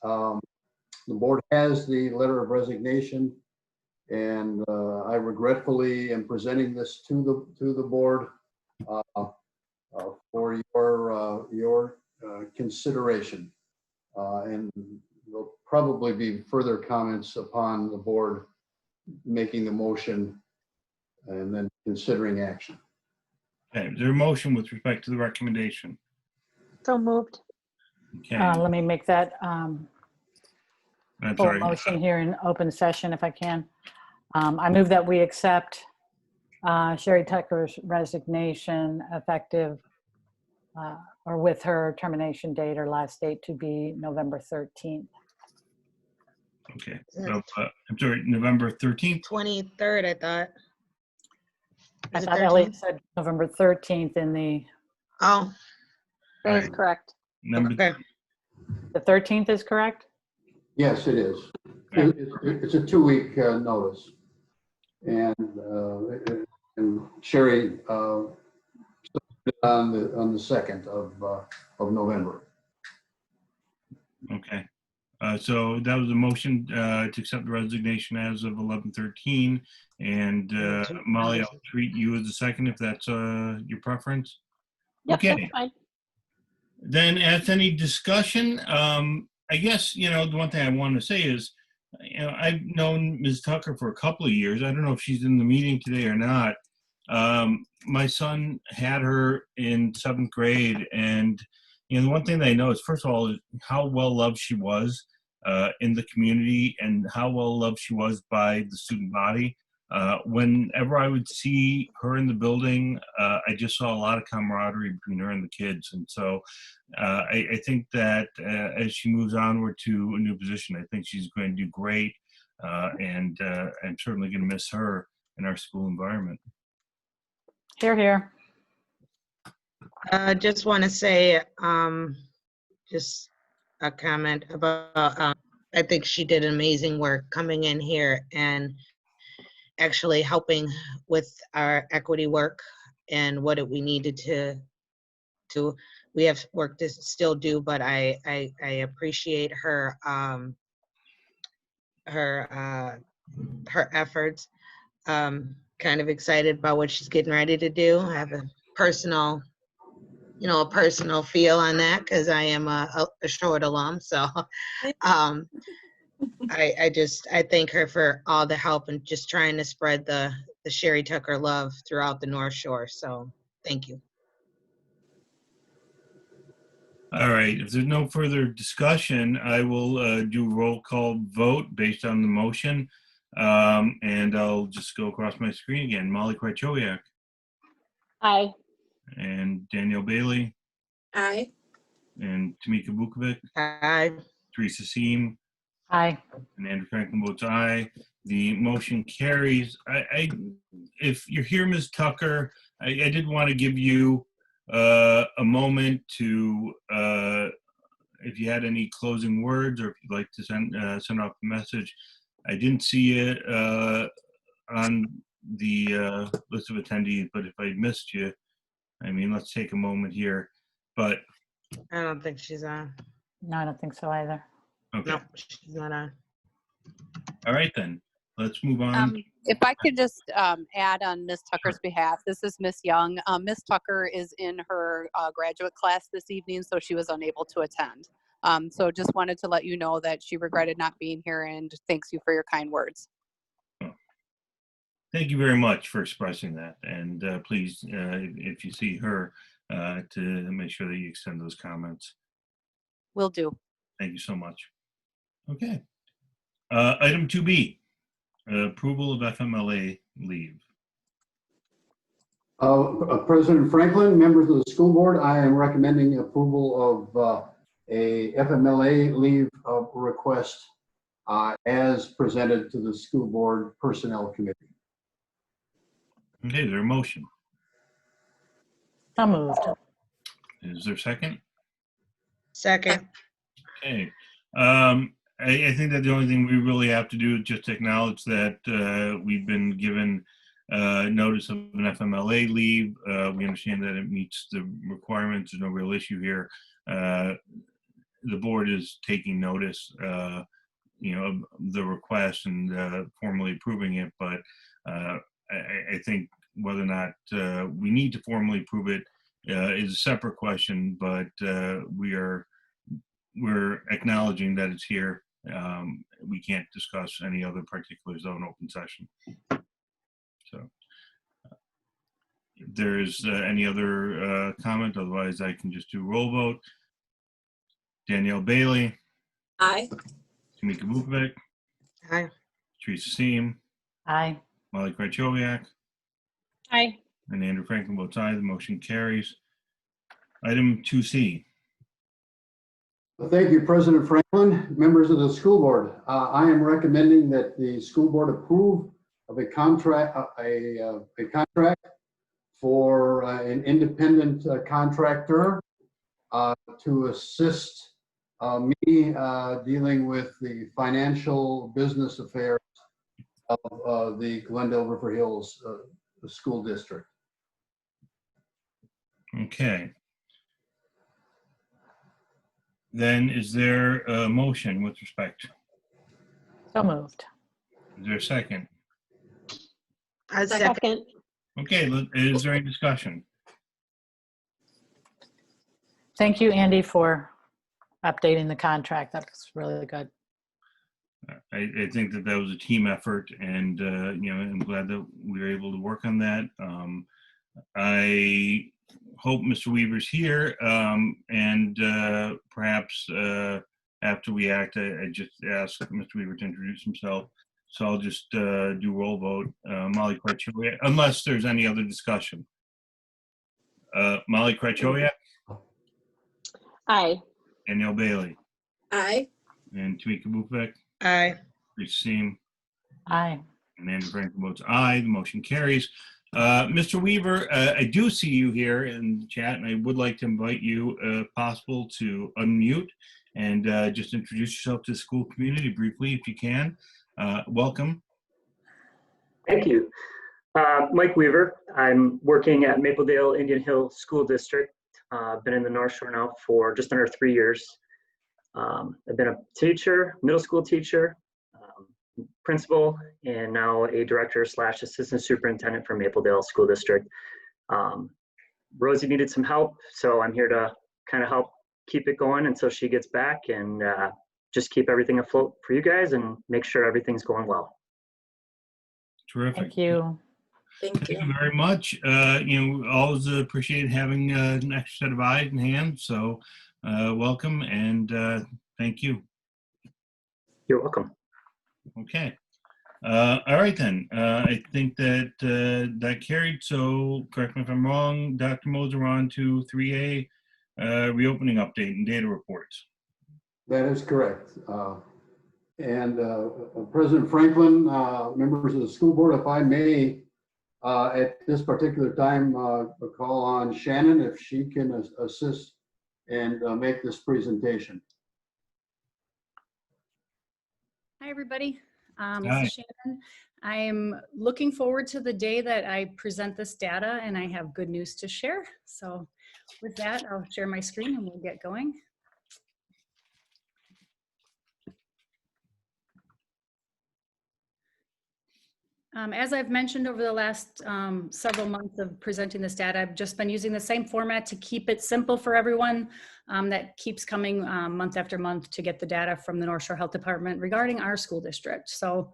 The board has the letter of resignation, and I regretfully am presenting this to the board for your consideration. And there'll probably be further comments upon the board making the motion and then considering action. Okay, is there a motion with respect to the recommendation? So moved. Okay, Let me make that I'm full sorry. motion here in open session if I can. I move that we accept Sherry Tucker's resignation effective or with her termination date or last date to be November 13th. Okay, so I'm sorry, November 13th. 23rd, I thought. I Is it thought Elliot 13th? said November 13th in the, Oh, that is Right. correct. Number, okay. The 13th is correct? Yes, it is. It's a 2-week notice. And Sherry on the 2nd of November. okay. So that was a motion to accept the resignation as of 11/13. And Molly, I'll treat you as the second if that's your preference. Yep, Okay. that's fine. Then as any discussion, I guess, the one thing I want to say is, I've known Ms. Tucker for a couple of years. I don't know if she's in the meeting today or not. My son had her in 7th grade, and the one thing that I know is, first of all, is how well loved she was in the community and how well loved she was by the student body. Whenever I would see her in the building, I just saw a lot of camaraderie between her and the kids. And so I think that as she moves onward to a new position, I think she's going to do great. And I'm certainly going to miss her in our school environment. Here, here. Just want to say, just a comment about, I think she did amazing work coming in here and actually helping with our equity work and what we needed to we have work to still do, but I appreciate her her efforts. Kind of excited about what she's getting ready to do. I have a personal feel on that because I am a short alum. So I thank her for all the help and just trying to spread the Sherry Tucker love throughout the North Shore. So thank you. All right, if there's no further discussion, I will do a roll call vote based on the motion. And I'll just go across my screen again. Molly Krychowiak Aye. and Danielle Bailey Aye. and Tamika Vukovic, Aye. Teresa Seam, Aye. and Andrew Franklin votes aye. The motion carries. If you're here, Ms. Tucker, I did want to give you a moment to, if you had any closing words or if you'd like to send off a message. I didn't see it on the list of attendees, but if I missed you, let's take a moment here. But I don't think she's on. No, I don't think so either. okay, No, she's not on. all right then. Let's move on. If I could just add on Ms. Tucker's behalf, this is Ms. Young. Ms. Tucker is in her graduate class this evening, so she was unable to attend. So just wanted to let you know that she regretted not being here and thanks you for your kind words. Thank you very much for expressing that. And please, if you see her, to make sure that you extend those comments. Will do. Thank you so much. Okay. Item 2B, approval of FMLA leave. President Franklin, members of the school board, I am recommending approval of a FMLA leave request as presented to the school board personnel committee. Okay, is there a motion? So moved. Is there a second? Second. Okay. I think that the only thing we really have to do is just acknowledge that we've been given notice of an FMLA leave. We understand that it meets the requirements. There's no real issue here. the board is taking notice, of the request and formally approving it. But I think whether or not we need to formally approve it is a separate question. But we're acknowledging that it's here. We can't discuss any other particulars though in open session. So if there's any other comment, otherwise I can just do roll vote. Danielle Bailey, Aye. Tamika Vukovic, Aye. Teresa Seam, Aye. Molly Krychowiak, Aye. and Andrew Franklin votes aye. The motion carries. Item 2C. Thank you, President Franklin. Members of the school board, I am recommending that the school board approve of a contract, a contract for an independent contractor to assist me dealing with the financial business affairs of the Glendale River Hills School District. Okay. Then is there a motion with respect? So moved. Is there a second? I second. Second. Okay, is there any discussion? Thank you, Andy, for updating the contract. That's really good. I think that was a team effort, and I'm glad that we were able to work on that. I hope Mr. Weaver's here, and perhaps after we act, I just ask Mr. Weaver to introduce himself. So I'll just do roll vote. Molly Krychowiak, unless there's any other discussion. Molly Krychowiak, Aye. Danielle Bailey, Aye. and Tamika Vukovic, Aye. Teresa Seam, Aye. and Andrew Franklin votes aye. The motion carries. Mr. Weaver, I do see you here in the chat, and I would like to invite you, if possible, to unmute and just introduce yourself to the school community briefly, if you can. Welcome. Thank you. Mike Weaver. I'm working at Mapledale Indian Hill School District. I've been in the North Shore now for just under 3 years. I've been a teacher, middle school teacher, principal, and now a director / assistant superintendent for Mapledale School District. Rosie needed some help, so I'm here to kind of help keep it going until she gets back, and just keep everything afloat for you guys and make sure everything's going well. Terrific. Thank you. Thank you. Thank you very much. Always appreciate having an extra set of eyes and hands. So welcome, and thank you. You're welcome. Okay. All right then. I think that that carried. So correct me if I'm wrong, Dr. Moser, on to 3A, reopening update and data reports. That is correct. President Franklin, members of the school board, if I may, at this particular time, call on Shannon if she can assist and make this presentation. Hi, everybody. Hi. This is Shannon. I'm looking forward to the day that I present this data and I have good news to share. So with that, I'll share my screen and we'll get going. As I've mentioned over the last several months of presenting this data, I've just been using the same format to keep it simple for everyone. That keeps coming month after month to get the data from the North Shore Health Department regarding our school district. So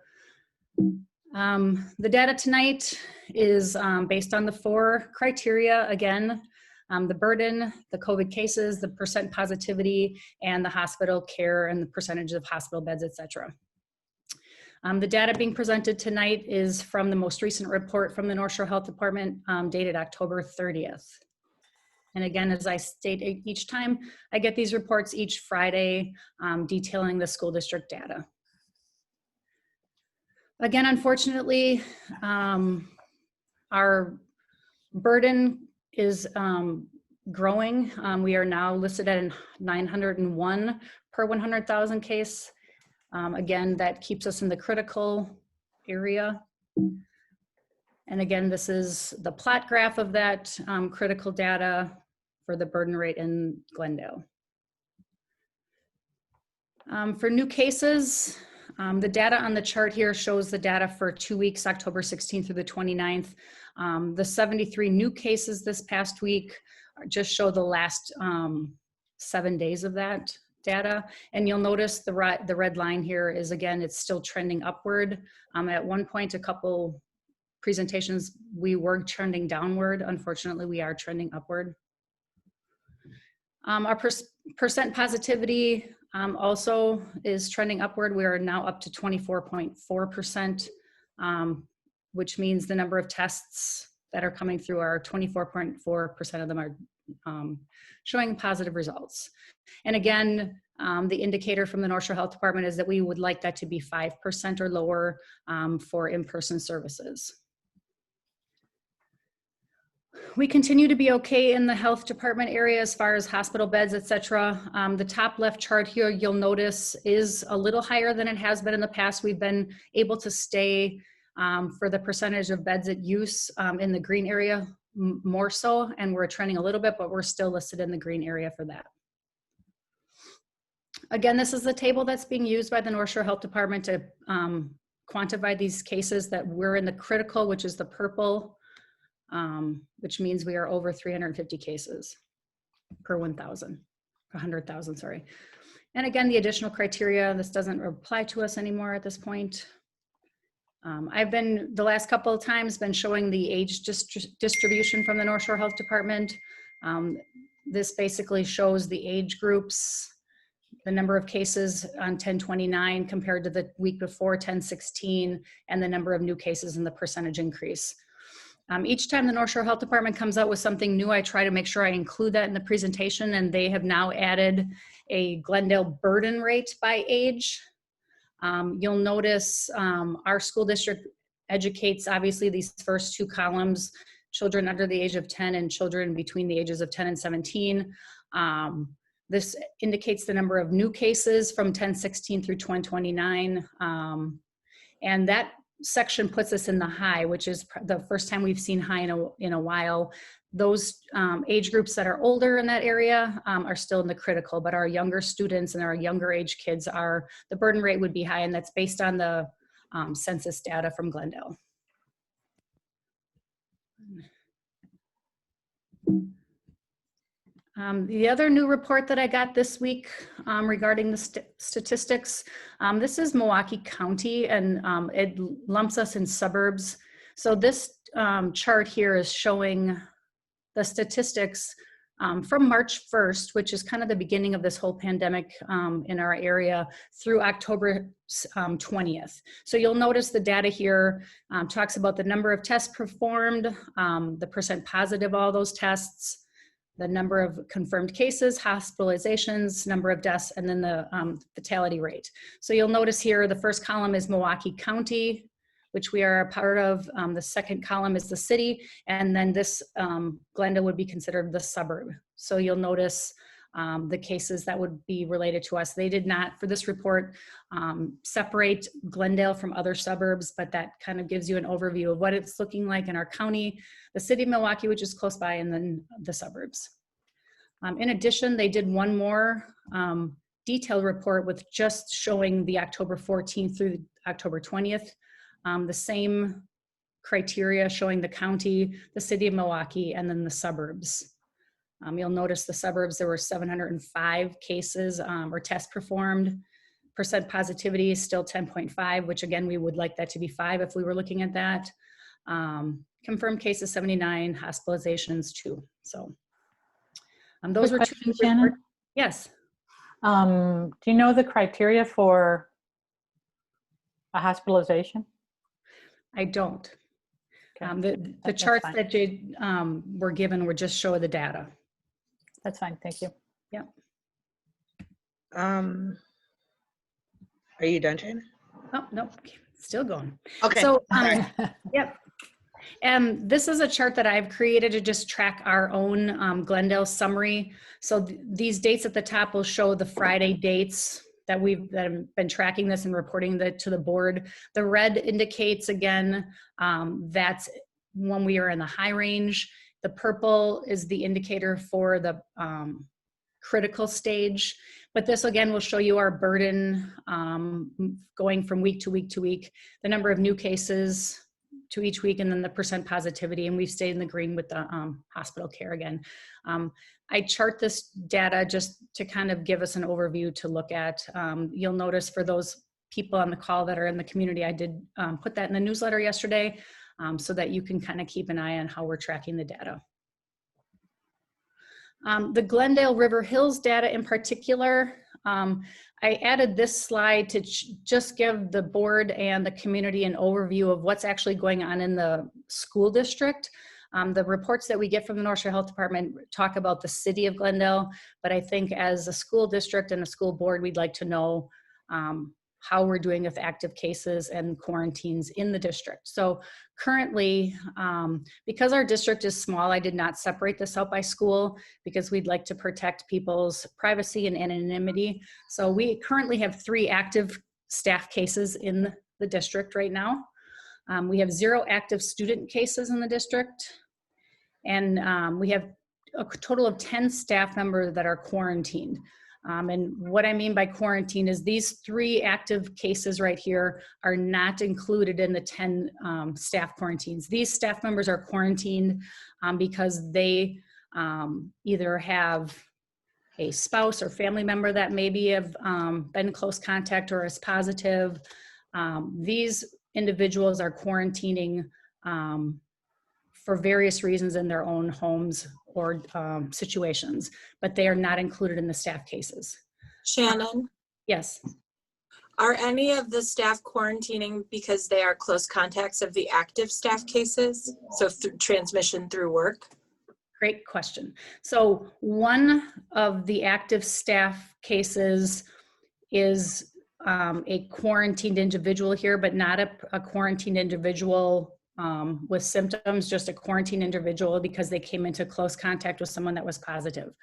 the data tonight is based on the 4 criteria again, the burden, the COVID cases, the percent positivity, and the hospital care and the percentage of hospital beds, et cetera. The data being presented tonight is from the most recent report from the North Shore Health Department dated October 30th. And again, as I state each time, I get these reports each Friday detailing the school district data. Again, unfortunately, our burden is growing. We are now listed at 901 per 100,000 case. Again, that keeps us in the critical area. And again, this is the plot graph of that critical data for the burden rate in Glendale. For new cases, the data on the chart here shows the data for 2 weeks, October 16th through the 29th. The 73 new cases this past week just show the last 7 days of that data. And you'll notice the red line here is, again, it's still trending upward. At one point, a couple presentations, we were trending downward. Unfortunately, we are trending upward. Our percent positivity also is trending upward. We are now up to 24.4%, which means the number of tests that are coming through are 24.4% of them are showing positive results. And again, the indicator from the North Shore Health Department is that we would like that to be 5% or lower for in-person services. We continue to be okay in the health department area as far as hospital beds, et cetera. The top left chart here, you'll notice, is a little higher than it has been in the past. We've been able to stay for the percentage of beds at use in the green area more so, and we're trending a little bit, but we're still listed in the green area for that. Again, this is the table that's being used by the North Shore Health Department to quantify these cases that we're in the critical, which is the purple, which means we are over 350 cases per 100,000, sorry. And again, the additional criteria, this doesn't apply to us anymore at this point. I've been, the last couple of times, been showing the age distribution from the North Shore Health Department. This basically shows the age groups, the number of cases on 10/29 compared to the week before 10/16, and the number of new cases and the percentage increase. Each time the North Shore Health Department comes out with something new, I try to make sure I include that in the presentation, and they have now added a Glendale burden rate by age. You'll notice our school district educates, obviously, these first two columns, children under the age of 10 and children between the ages of 10 and 17. This indicates the number of new cases from 10/16 through 10/29. And that section puts us in the high, which is the first time we've seen high in a while. Those age groups that are older in that area are still in the critical, but our younger students and our younger age kids are, the burden rate would be high, and that's based on the census data from Glendale. The other new report that I got this week regarding the statistics, this is Milwaukee County, and it lumps us in suburbs. So this chart here is showing the statistics from March 1st, which is kind of the beginning of this whole pandemic in our area, through October 20th. So you'll notice the data here talks about the number of tests performed, the percent positive all those tests, the number of confirmed cases, hospitalizations, number of deaths, and then the fatality rate. So you'll notice here the first column is Milwaukee County, which we are a part of. The second column is the city, and then this Glendale would be considered the suburb. So you'll notice the cases that would be related to us. They did not, for this report, separate Glendale from other suburbs, but that kind of gives you an overview of what it's looking like in our county, the city of Milwaukee, which is close by, and then the suburbs. In addition, they did one more detailed report with just showing the October 14th through October 20th. The same criteria showing the county, the city of Milwaukee, and then the suburbs. You'll notice the suburbs, there were 705 cases or tests performed. Percent positivity is still 10.5, which again, we would like that to be 5 if we were looking at that. Confirmed cases 79, hospitalizations 2. So those were Question, 2 Shannon? Yes. Do you know the criteria for a hospitalization? I don't. Okay. The That's charts fine. that you were given were just show the data. That's fine, thank you. Yep. Are you done, Shannon? Oh, no, still going. Okay. So, sorry. yep. And this is a chart that I've created to just track our own Glendale summary. So these dates at the top will show the Friday dates that have been tracking this and reporting that to the board. The red indicates, again, that's when we are in the high range. The purple is the indicator for the critical stage. But this again will show you our burden going from week to week to week, the number of new cases to each week, and then the percent positivity. And we've stayed in the green with the hospital care again. I chart this data just to kind of give us an overview to look at. You'll notice for those people on the call that are in the community, I did put that in the newsletter yesterday so that you can kind of keep an eye on how we're tracking the data. The Glendale River Hills data in particular, I added this slide to just give the board and the community an overview of what's actually going on in the school district. The reports that we get from the North Shore Health Department talk about the city of Glendale, but I think as a school district and a school board, we'd like to know how we're doing with active cases and quarantines in the district. So currently, because our district is small, I did not separate this out by school because we'd like to protect people's privacy and anonymity. So we currently have 3 active staff cases in the district right now. We have 0 active student cases in the district. And we have a total of 10 staff members that are quarantined. And what I mean by quarantine is these 3 active cases right here are not included in the 10 staff quarantines. These staff members are quarantined because they either have a spouse or family member that maybe have been in close contact or is positive. These individuals are quarantining for various reasons in their own homes or situations, but they are not included in the staff cases. Shannon, Yes. are any of the staff quarantining because they are close contacts of the active staff cases? So transmission through work? Great question. So one of the active staff cases is a quarantined individual here, but not a quarantined individual with symptoms, just a quarantined individual because they came into close contact with someone that was positive.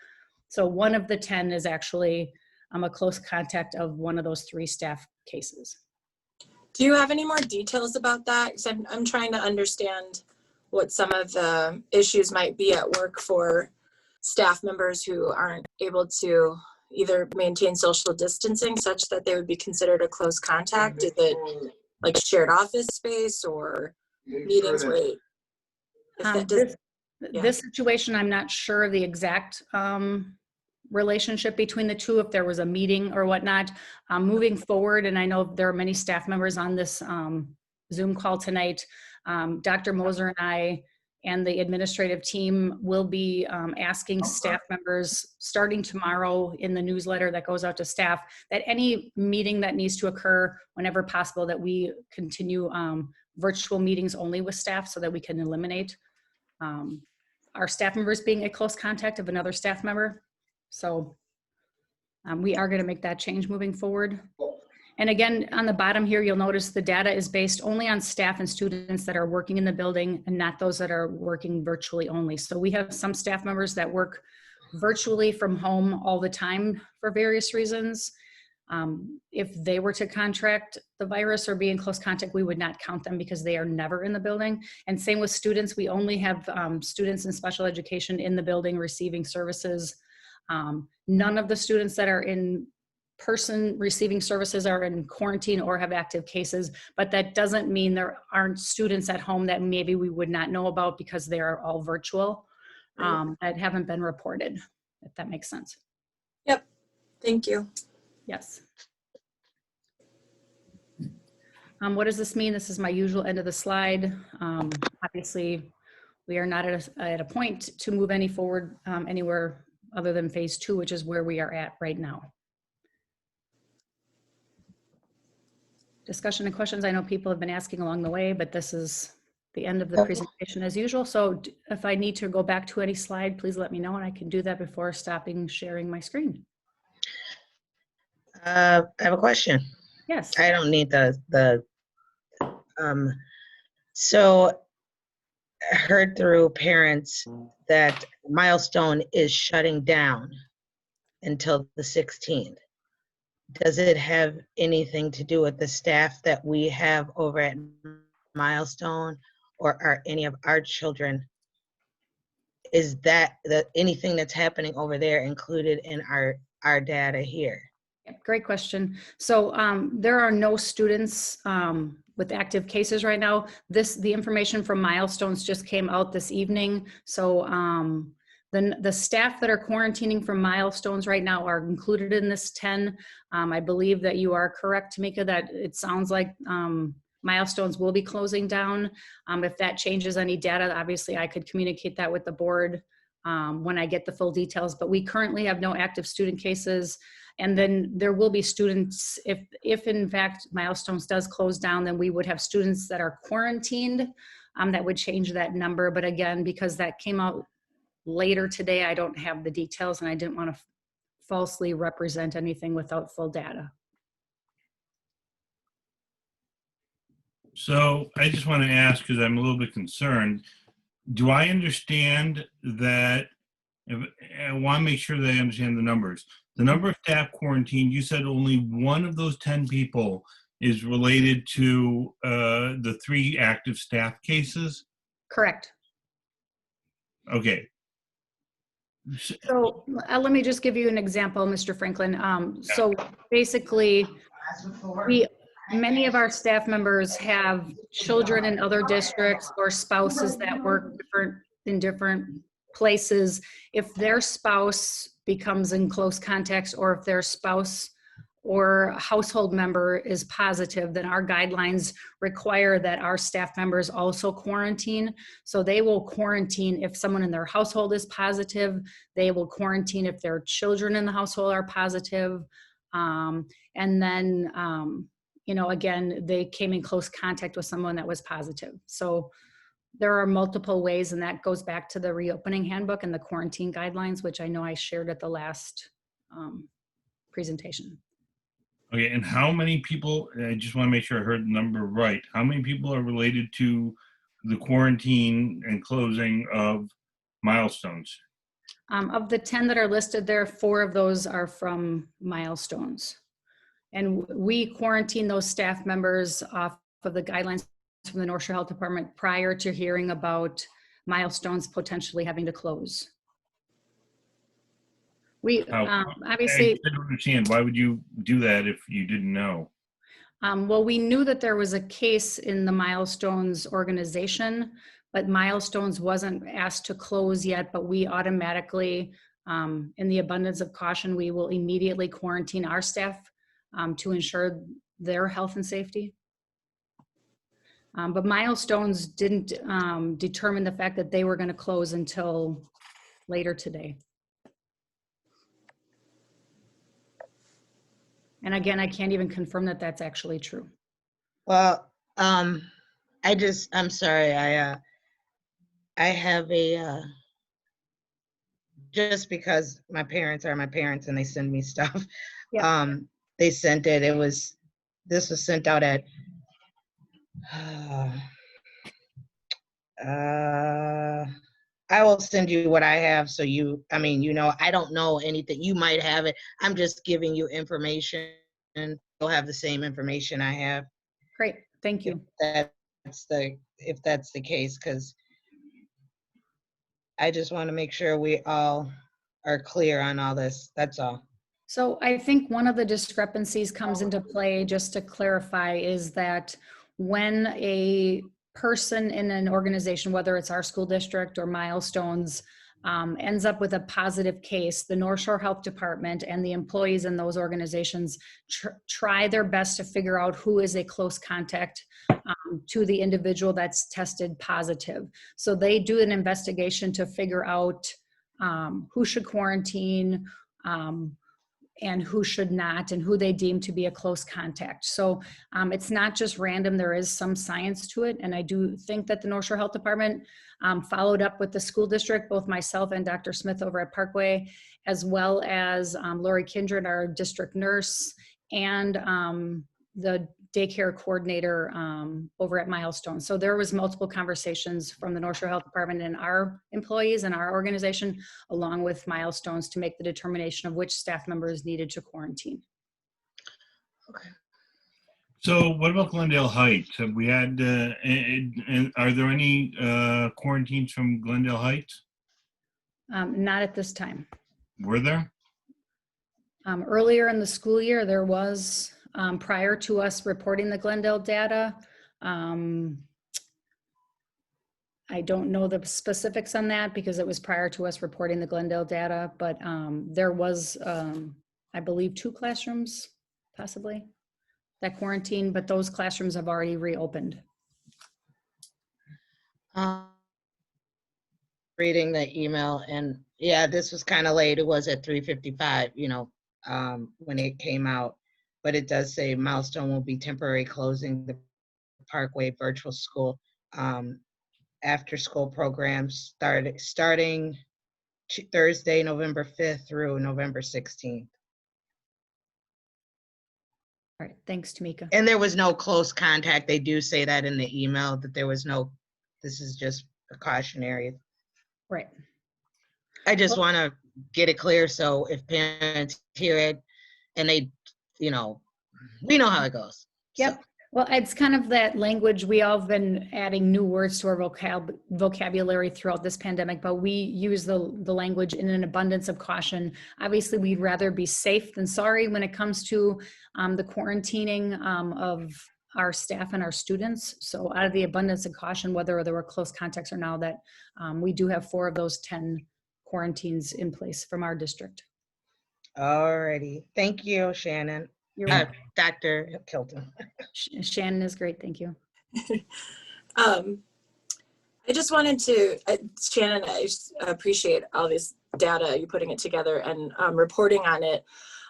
So one of the 10 is actually a close contact of one of those 3 staff cases. Do you have any more details about that? Because I'm trying to understand what some of the issues might be at work for staff members who aren't able to either maintain social distancing such that they would be considered a close contact. Is it like shared office space or meetings where This situation, I'm not sure of the exact relationship between the 2, if there was a meeting or whatnot. Moving forward, and I know there are many staff members on this Zoom call tonight, Dr. Moser and I and the administrative team will be asking staff members starting tomorrow in the newsletter that goes out to staff that any meeting that needs to occur whenever possible that we continue virtual meetings only with staff so that we can eliminate our staff members being a close contact of another staff member. So we are going to make that change moving forward. And again, on the bottom here, you'll notice the data is based only on staff and students that are working in the building and not those that are working virtually only. So we have some staff members that work virtually from home all the time for various reasons. If they were to contract the virus or be in close contact, we would not count them because they are never in the building. And same with students. We only have students in special education in the building receiving services. None of the students that are in person receiving services are in quarantine or have active cases, but that doesn't mean there aren't students at home that maybe we would not know about because they are all virtual that haven't been reported, if that makes sense. Yep. Thank you. Yes. What does this mean? This is my usual end of the slide. Obviously, we are not at a point to move any forward anywhere other than phase 2, which is where we are at right now. Discussion and questions. I know people have been asking along the way, but this is the end of the presentation as usual. So if I need to go back to any slide, please let me know and I can do that before stopping sharing my screen. I have a question. Yes. I don't need so I heard through parents that Milestone is shutting down until the 16th. Does it have anything to do with the staff that we have over at Milestone, or are any of our children is that anything that's happening over there included in our data here? Yep, great question. So there are no students with active cases right now. The information from Milestones just came out this evening. So the staff that are quarantining from Milestones right now are included in this 10. I believe that you are correct, Tamika, that it sounds like Milestones will be closing down. If that changes any data, obviously I could communicate that with the board when I get the full details, but we currently have no active student cases. And then there will be students, if in fact Milestones does close down, then we would have students that are quarantined that would change that number. But again, because that came out later today, I don't have the details and I didn't want to falsely represent anything without full data. So I just want to ask, because I'm a little bit concerned, do I understand that, I want to make sure that I understand the numbers. The number of staff quarantined, you said only one of those 10 people is related to the 3 active staff cases? Correct. Okay. So let me just give you an example, Mr. Franklin. So basically, many of our staff members have children in other districts or spouses that work in different places. If their spouse becomes in close contact, or if their spouse or household member is positive, then our guidelines require that our staff members also quarantine. So they will quarantine if someone in their household is positive. They will quarantine if their children in the household are positive. And then, you know, again, they came in close contact with someone that was positive. So there are multiple ways, and that goes back to the reopening handbook and the quarantine guidelines, which I know I shared at the last presentation. Okay, and how many people, I just want to make sure I heard the number right. How many people are related to the quarantine and closing of Milestones? Of the 10 that are listed there, 4 of those are from Milestones. And we quarantine those staff members off of the guidelines from the North Shore Health Department prior to hearing about Milestones potentially having to close. We obviously, I don't understand. Why would you do that if you didn't know? well, we knew that there was a case in the Milestones organization, but Milestones wasn't asked to close yet, but we automatically, in the abundance of caution, we will immediately quarantine our staff to ensure their health and safety. But Milestones didn't determine the fact that they were going to close until later today. And again, I can't even confirm that that's actually true. Well, I'm sorry. I have a, just because my parents are my parents and they send me stuff. Yeah. They sent it. This was sent out at, I will send you what I have. So I don't know anything. You might have it. I'm just giving you information, and you'll have the same information I have. Great, thank you. If that's the case, because I just want to make sure we all are clear on all this. That's all. So I think one of the discrepancies comes into play, just to clarify, is that when a person in an organization, whether it's our school district or Milestones, ends up with a positive case, the North Shore Health Department and the employees in those organizations try their best to figure out who is a close contact to the individual that's tested positive. So they do an investigation to figure out who should quarantine, and who should not, and who they deem to be a close contact. So it's not just random, there is some science to it. And I do think that the North Shore Health Department followed up with the school district, both myself and Dr. Smith over at Parkway, as well as Lori Kindred, our district nurse, and the daycare coordinator over at Milestone. So there was multiple conversations from the North Shore Health Department and our employees and our organization, along with Milestones, to make the determination of which staff members needed to quarantine. Okay. So what about Glendale Heights? Have we had, and are there any quarantines from Glendale Heights? Not at this time. Were there? Earlier in the school year, there was, prior to us reporting the Glendale data. I don't know the specifics on that because it was prior to us reporting the Glendale data, but there was, I believe, 2 classrooms possibly that quarantined, but those classrooms have already reopened. Reading the email, and yeah, this was kind of late. It was at 3:55, when it came out, but it does say Milestone will be temporarily closing the Parkway Virtual School after school programs starting Thursday, November 5th through November 16th. All right, thanks, Tamika. And there was no close contact. They do say that in the email that there was no, this is just precautionary. Right. I just want to get it clear so if parents hear it and they, we know how it goes. Yep. So. Well, it's kind of that language. We all have been adding new words to our vocabulary throughout this pandemic, but we use the language in an abundance of caution. Obviously, we'd rather be safe than sorry when it comes to the quarantining of our staff and our students. So out of the abundance of caution, whether there were close contacts or now that we do have 4 of those 10 quarantines in place from our district. Alrighty. Thank you, Shannon. Dr. Kilton. Shannon is great. Thank you. I just wanted to, Shannon, I just appreciate all this data, you putting it together and reporting on it.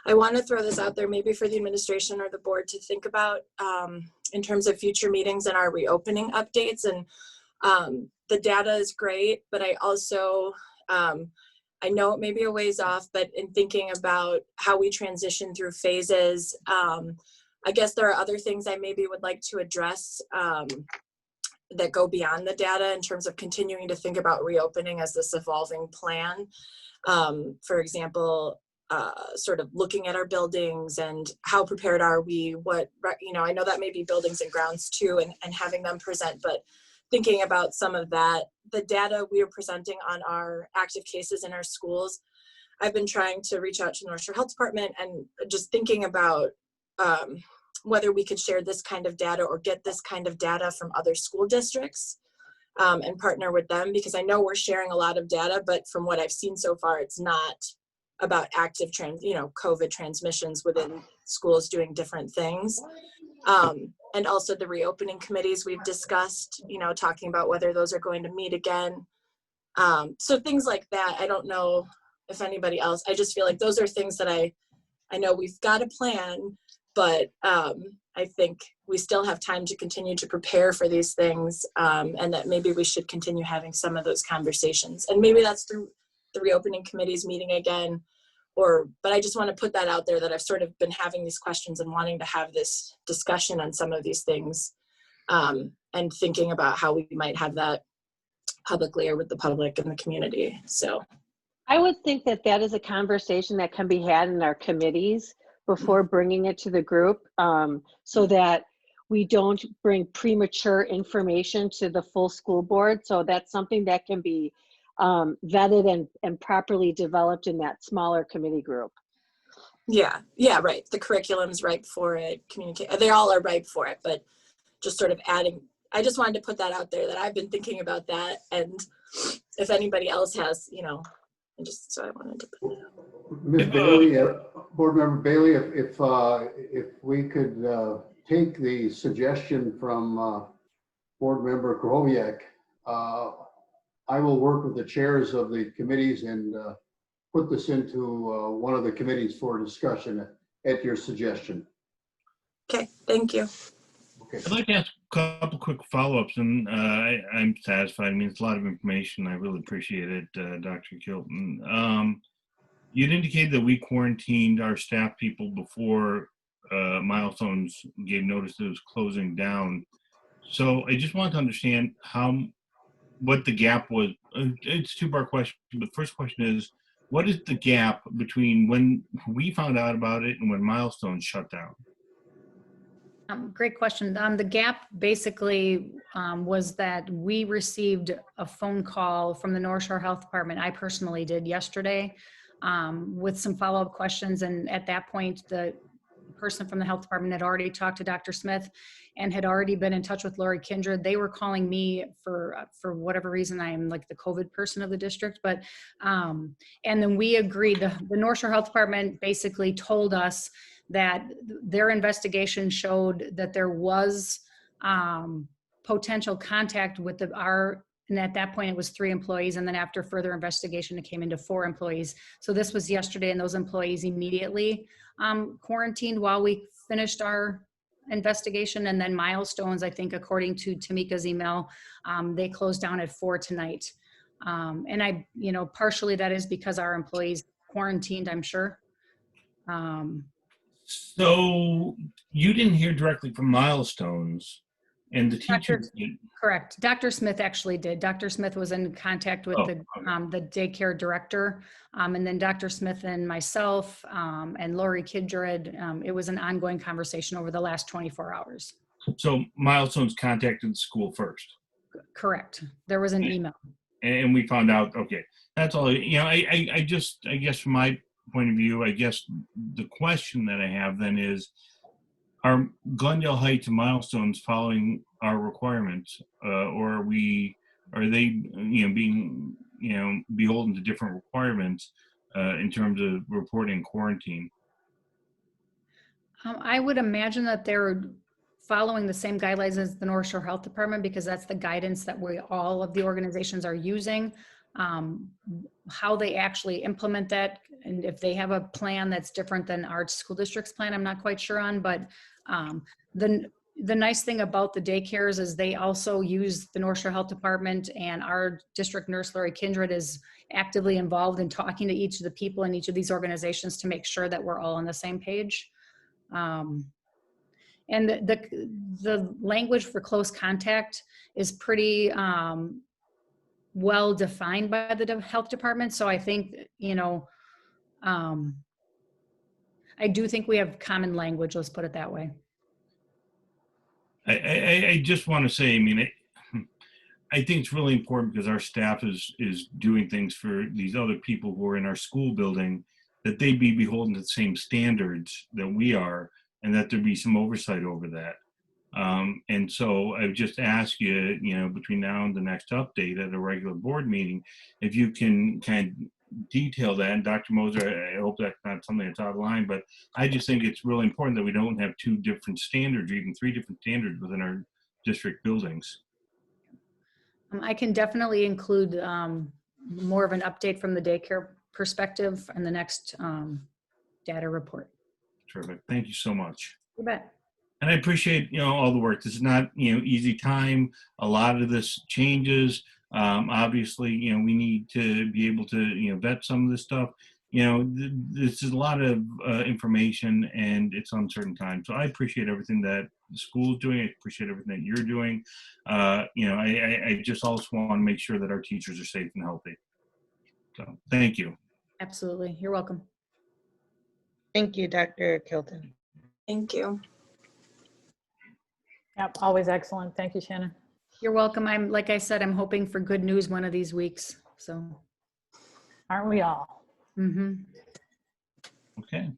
I want to throw this out there maybe for the administration or the board to think about in terms of future meetings and our reopening updates. And the data is great, but I also, I know it may be a ways off, but in thinking about how we transition through phases, I guess there are other things I maybe would like to address that go beyond the data in terms of continuing to think about reopening as this evolving plan. For example, sort of looking at our buildings and how prepared are we, I know that may be buildings and grounds too, and having them present, but thinking about some of that, the data we are presenting on our active cases in our schools. I've been trying to reach out to the North Shore Health Department and just thinking about whether we could share this kind of data or get this kind of data from other school districts and partner with them, because I know we're sharing a lot of data, but from what I've seen so far, it's not about active COVID transmissions within schools doing different things. And also the reopening committees we've discussed, talking about whether those are going to meet again. So things like that. I don't know if anybody else, I just feel like those are things that I know we've got a plan, but I think we still have time to continue to prepare for these things, and that maybe we should continue having some of those conversations. And maybe that's through the reopening committees meeting again, but I just want to put that out there that I've sort of been having these questions and wanting to have this discussion on some of these things, and thinking about how we might have that publicly or with the public and the community. So I would think that that is a conversation that can be had in our committees before bringing it to the group, so that we don't bring premature information to the full school board. So that's something that can be vetted and properly developed in that smaller committee group. Yeah, right. The curriculum's right for it. They all are right for it, but just sort of adding, I just wanted to put that out there that I've been thinking about that. And if anybody else has, so I wanted to put that out. Ms. Bailey, Board Member Bailey, if we could take the suggestion from Board Member Krahowiak, I will work with the chairs of the committees and put this into one of the committees for discussion at your suggestion. Okay, thank you. Okay. I'd like to ask a couple quick follow-ups, and I'm satisfied. I mean, it's a lot of information. I really appreciate it, Dr. Kilton. You'd indicated that we quarantined our staff people before Milestones gave notice that it was closing down. So I just wanted to understand what the gap was. It's a two-part question, but the first question is, what is the gap between when we found out about it and when Milestones shut down? Great question. The gap basically was that we received a phone call from the North Shore Health Department. I personally did yesterday with some follow-up questions. And at that point, the person from the health department had already talked to Dr. Smith and had already been in touch with Lori Kindred. They were calling me for whatever reason. I am like the COVID person of the district, but and then we agreed. The North Shore Health Department basically told us that their investigation showed that there was potential contact with and at that point it was 3 employees. And then after further investigation, it came into 4 employees. So this was yesterday, and those employees immediately quarantined while we finished our investigation. And then Milestones, I think, according to Tamika's email, they closed down at 4 tonight. And partially that is because our employees quarantined, I'm sure. So you didn't hear directly from Milestones, and the teachers did. Correct. Dr. Smith actually did. Dr. Smith was in contact with the daycare director, and then Dr. Smith and myself and Lori Kindred. It was an ongoing conversation over the last 24 hours. So Milestones contacted the school first. Correct. There was an email. And we found out, okay, that's all. I guess from my point of view, I guess the question that I have then is, are Glendale Heights and Milestones following our requirements, or are they being beholden to different requirements in terms of reporting quarantine? I would imagine that they're following the same guidelines as the North Shore Health Department, because that's the guidance that all of the organizations are using. How they actually implement that, and if they have a plan that's different than our school district's plan, I'm not quite sure on. But the nice thing about the daycares is they also use the North Shore Health Department, and our district nurse, Lori Kindred, is actively involved in talking to each of the people in each of these organizations to make sure that we're all on the same page. And the language for close contact is pretty well defined by the health department. So I think, I do think we have common language, let's put it that way. I just want to say, I think it's really important, because our staff is doing things for these other people who are in our school building, that they be beholden to the same standards that we are, and that there be some oversight over that. And so I would just ask you, between now and the next update at a regular board meeting, if you can kind of detail that. And Dr. Moser, I hope that's not something that's out of line, but I just think it's really important that we don't have 2 different standards, or even 3 different standards within our district buildings. I can definitely include more of an update from the daycare perspective in the next data report. Terrific. Thank you so much. You bet. And I appreciate, all the work. This is not, easy time. A lot of this changes. Obviously, we need to be able to, vet some of this stuff. This is a lot of information, and it's uncertain time. So I appreciate everything that the school is doing. I appreciate everything that you're doing. I just also want to make sure that our teachers are safe and healthy. So thank you. Absolutely. You're welcome. Thank you, Dr. Kilton. Thank you. Yep, always excellent. Thank you, Shannon. You're welcome. Like I said, I'm hoping for good news one of these weeks. So. Aren't we all? Mm-hmm. Okay.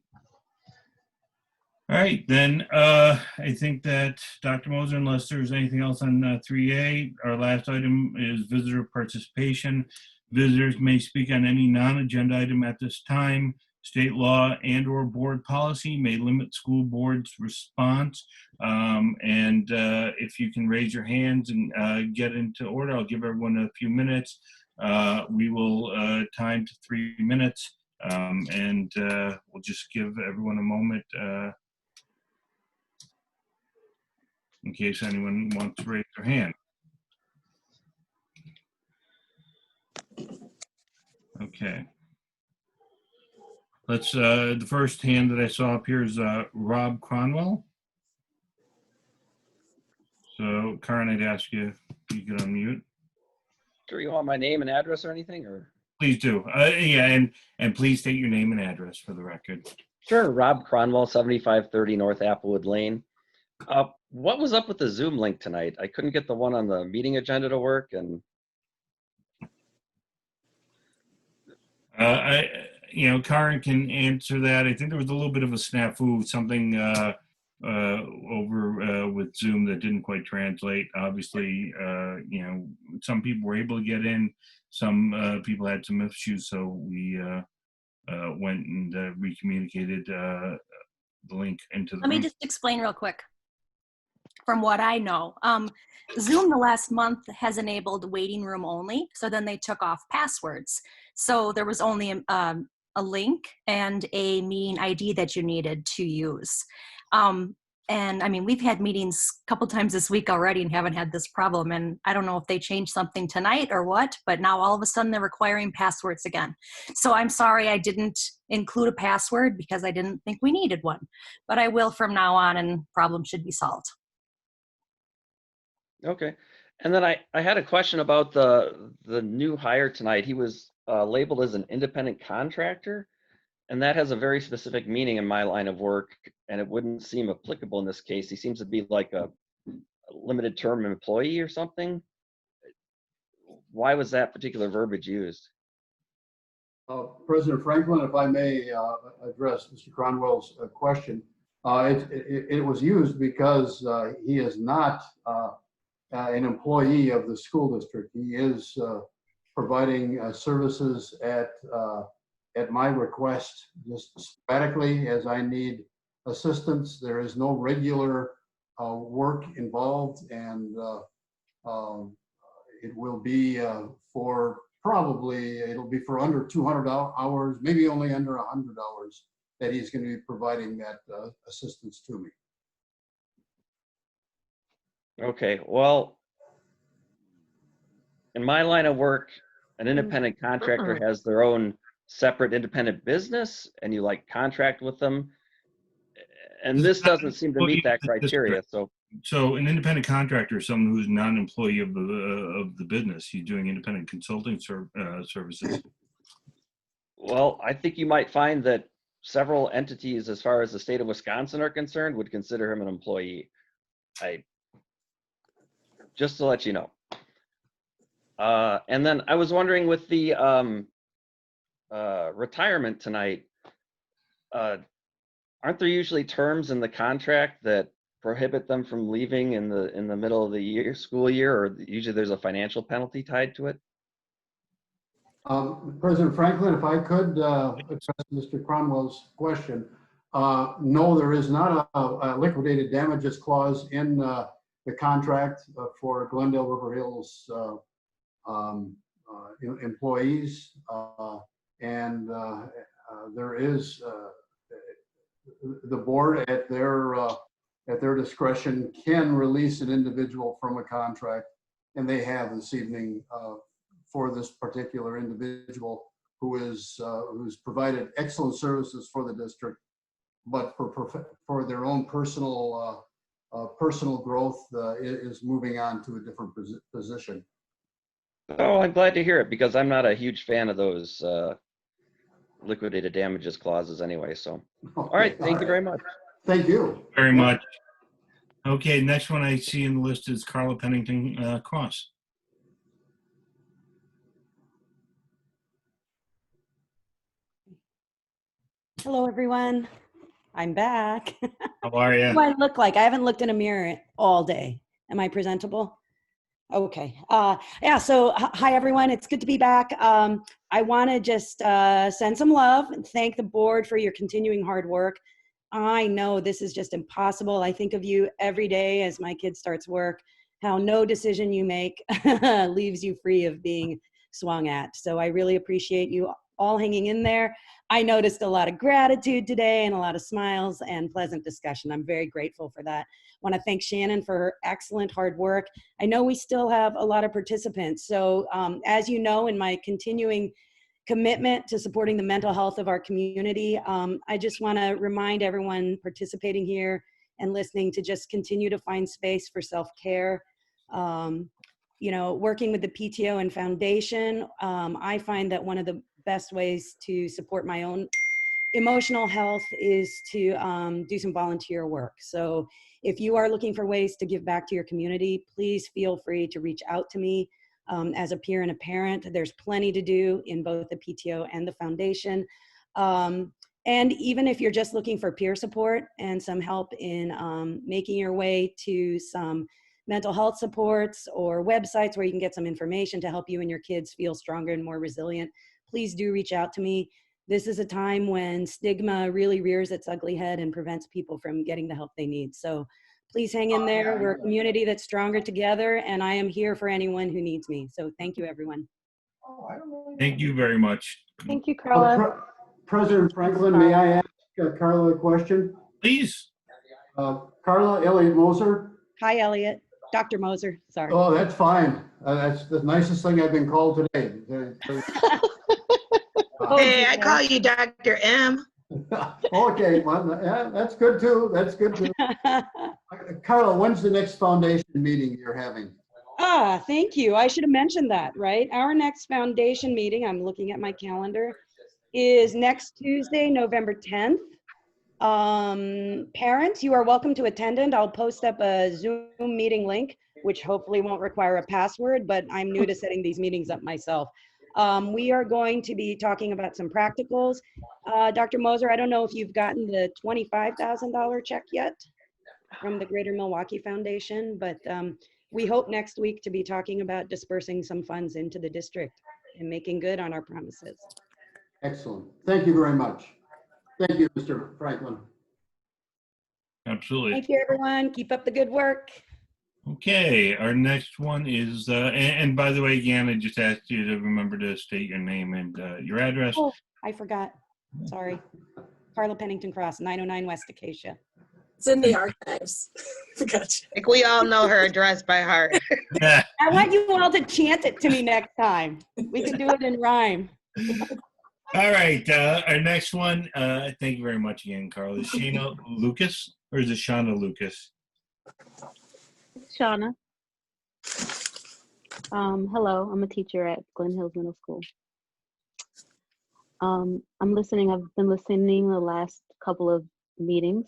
All right, then I think that Dr. Moser, unless there's anything else on 3A, our last item is visitor participation. Visitors may speak on any non-agenda item at this time. State law and/or board policy may limit school board's response. And if you can raise your hands and get into order, I'll give everyone a few minutes. We will time to 3 minutes, and we'll just give everyone a moment in case anyone wants to raise their hand. Okay. Let's, the first hand that I saw up here is Rob Cronwell. So Karen, I'd ask you if you could unmute. Do you want my name and address or anything, or? Please do. Yeah, and please state your name and address for the record. Sure, Rob Cronwell, 7530 North Applewood Lane. What was up with the Zoom link tonight? I couldn't get the one on the meeting agenda to work, and Karen can answer that. I think there was a little bit of a snafu, something over with Zoom that didn't quite translate. Obviously, some people were able to get in, some people had some issues, so we went and recommunicated the link into the Let me room. just explain real quick. From what I know, Zoom the last month has enabled waiting room only. So then they took off passwords. So there was only a link and a meeting ID that you needed to use. And I mean, we've had meetings a couple times this week already and haven't had this problem. And I don't know if they changed something tonight or what, but now all of a sudden they're requiring passwords again. So I'm sorry I didn't include a password because I didn't think we needed one, but I will from now on and problem should be solved. okay. And then I had a question about the new hire tonight. He was labeled as an independent contractor, and that has a very specific meaning in my line of work, and it wouldn't seem applicable in this case. He seems to be like a limited term employee or something. Why was that particular verbiage used? President Franklin, if I may address Mr. Cronwell's question, it was used because he is not an employee of the school district. He is providing services at my request, just sporadically as I need assistance. There is no regular work involved, and it will be it'll be for under 200 hours, maybe only under 100 hours that he's going to be providing that assistance to me. Okay, well, in my line of work, an independent contractor has their own separate independent business, and you like contract with them. And this doesn't seem to meet that criteria. So an independent contractor is someone who's not an employee of the business. He's doing independent consulting services. Well, I think you might find that several entities, as far as the state of Wisconsin are concerned, would consider him an employee. Just to let you know. And then I was wondering with the retirement tonight, aren't there usually terms in the contract that prohibit them from leaving in the middle of the school year, or usually there's a financial penalty tied to it? President Franklin, if I could address Mr. Cronwell's question. No, there is not a liquidated damages clause in the contract for Glendale River Hills employees, and there is the board at their discretion can release an individual from a contract, and they have this evening for this particular individual who's provided excellent services for the district, but for their own personal growth is moving on to a different position. Oh, I'm glad to hear it, because I'm not a huge fan of those liquidated damages clauses anyway. So, all right, thank you very much. Thank you very much. Okay, next one I see in the list is Carla Pennington Cross. Hello, everyone. I'm back. How are you? What do I look like? I haven't looked in a mirror all day. Am I presentable? Okay. Yeah, so hi, everyone. It's good to be back. I want to just send some love and thank the board for your continuing hard work. I know this is just impossible. I think of you every day as my kid starts work, how no decision you make leaves you free of being swung at. So I really appreciate you all hanging in there. I noticed a lot of gratitude today and a lot of smiles and pleasant discussion. I'm very grateful for that. I want to thank Shannon for her excellent hard work. I know we still have a lot of participants. So as you know, in my continuing commitment to supporting the mental health of our community, I just want to remind everyone participating here and listening to just continue to find space for self-care. You know, working with the PTO and foundation, I find that one of the best ways to support my own emotional health is to do some volunteer work. So if you are looking for ways to give back to your community, please feel free to reach out to me. As a peer and a parent, there's plenty to do in both the PTO and the foundation. And even if you're just looking for peer support and some help in making your way to some mental health supports or websites where you can get some information to help you and your kids feel stronger and more resilient, please do reach out to me. This is a time when stigma really rears its ugly head and prevents people from getting the help they need. So please hang in there. We're a community that's stronger together, and I am here for anyone who needs me. So thank you, everyone. Thank you very much. Thank you, Carla. President Franklin, may I ask Carla a question? Please. Carla, Elliot Moser. Hi, Elliot. Dr. Moser, sorry. Oh, that's fine. That's the nicest thing I've been called today. Hey, I call you Dr. M. Okay, well, yeah, that's good too. That's good too. Carla, when's the next foundation meeting you're having? Thank you. I should have mentioned that, right? Our next foundation meeting, I'm looking at my calendar, is next Tuesday, November 10th. Parents, you are welcome to attend. I'll post up a Zoom meeting link, which hopefully won't require a password, but I'm new to setting these meetings up myself. We are going to be talking about some practicals. Dr. Moser, I don't know if you've gotten the $25,000 check yet from the Greater Milwaukee Foundation, but we hope next week to be talking about dispersing some funds into the district and making good on our promises. Excellent. Thank you very much. Thank you, Mr. Franklin. Absolutely. Thank you, everyone. Keep up the good work. Okay, our next one is, and by the way, again, I just asked you to remember to state your name and your address. Oh, I forgot. Sorry. Carla Pennington Cross, 909 West Acacia. It's in the archives. Gotcha. Like we all know her address by heart. I want you all to chant it to me next time. We can do it in rhyme. All right, our next one, thank you very much again, Carl. Is Shana Lucas, or is it Shauna Lucas? Shauna. Hello, I'm a teacher at Glen Hills Middle School. I've been listening the last couple of meetings.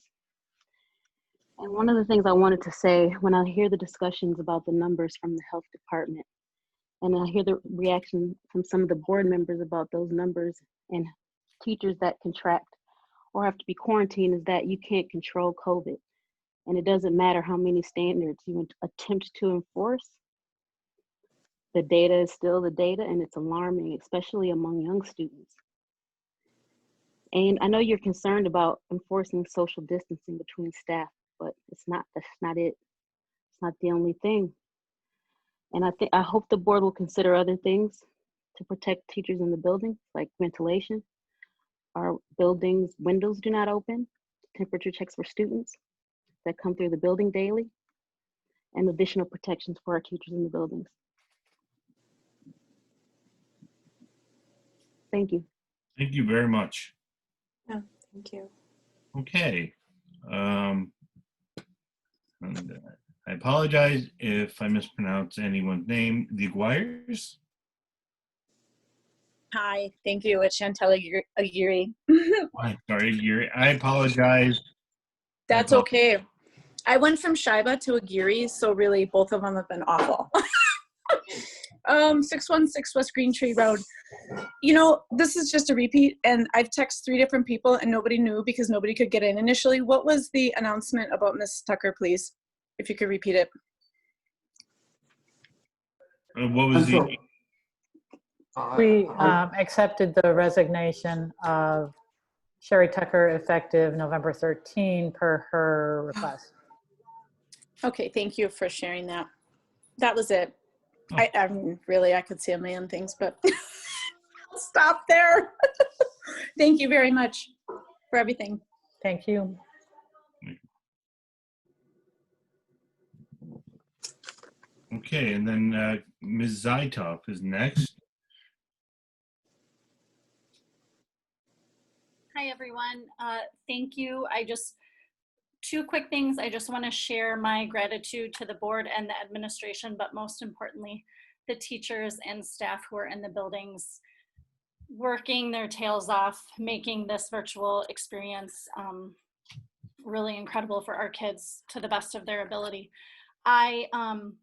And one of the things I wanted to say when I hear the discussions about the numbers from the health department, and I hear the reaction from some of the board members about those numbers and teachers that contract or have to be quarantined, is that you can't control COVID. And it doesn't matter how many standards you attempt to enforce. The data is still the data, and it's alarming, especially among young students. And I know you're concerned about enforcing social distancing between staff, but that's not it. It's not the only thing. And I hope the board will consider other things to protect teachers in the building, like ventilation. Our buildings' windows do not open, temperature checks for students that come through the building daily, and additional protections for our teachers in the buildings. Thank you. Thank you very much. Yeah, thank you. Okay. And, I apologize if I mispronounce anyone's name. The Aguirres? Hi, thank you. It's Chantel Aguirre. Sorry, Aguirre. I apologize. That's okay. I went from Shiba to Aguirre, so really both of them have been awful. 616 West Green Tree Road. You know, this is just a repeat, and I've texted 3 different people and nobody knew because nobody could get in initially. What was the announcement about Ms. Tucker, please? If you could repeat it. What was the? We accepted the resignation of Sherry Tucker effective November 13 per her request. Okay, thank you for sharing that. That was it. I mean, really, I could say a million things, but I'll stop there. Thank you very much for everything. Thank you. Okay, and then Ms. Zaitov is next. Hi, everyone. Thank you. Two quick things. I just want to share my gratitude to the board and the administration, but most importantly, the teachers and staff who are in the buildings. working their tails off, making this virtual experience really incredible for our kids to the best of their ability. I am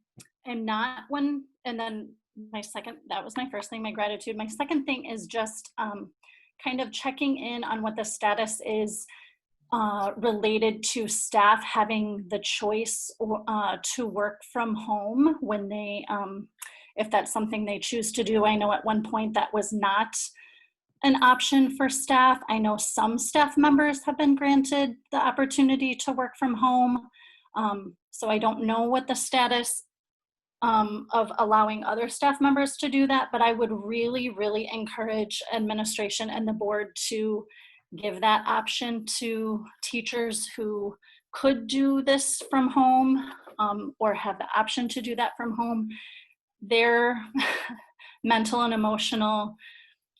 not one, and then that was my first thing, my gratitude. My second thing is just kind of checking in on what the status is related to staff having the choice to work from home when they, if that's something they choose to do. I know at one point that was not an option for staff. I know some staff members have been granted the opportunity to work from home. So I don't know what the status of allowing other staff members to do that, but I would really, really encourage administration and the board to give that option to teachers who could do this from home or have the option to do that from home. Their mental and emotional